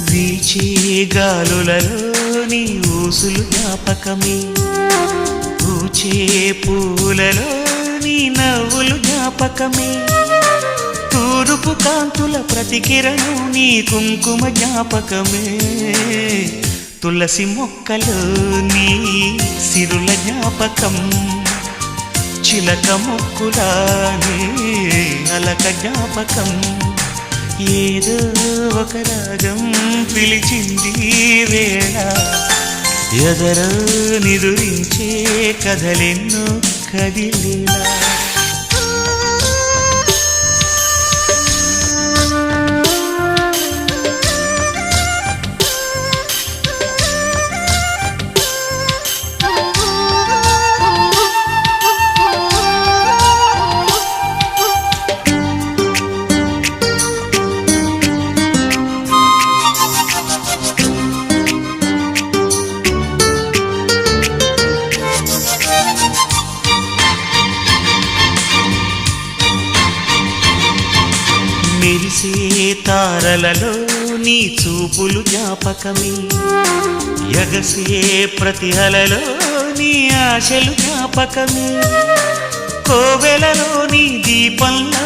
వీచే గాలులలో నీ ఊసులు జ్ఞాపకమే, పూచే పూలలో నీ నవ్వులు జ్ఞాపకమే, తూరుపు కాంతుల ప్రతికిరణం నీ కుంకుమ జ్ఞాపకమే, తులసి మొక్కలో నీ సిరుల జ్ఞాపకం, చిలక మొక్కులానే అలక జ్ఞాపకం, ఏదో ఒక రాగం పిలిచింది వేళ, ఎదరో నిదురించే కథలెన్నో కదిలేలా. మెరిసే తారలలో నీ చూపులు జ్ఞాపకమే, ఎగసే ప్రతి అలలో నీ ఆశలు జ్ఞాపకమే, కోవెలలో నీ దీపంలో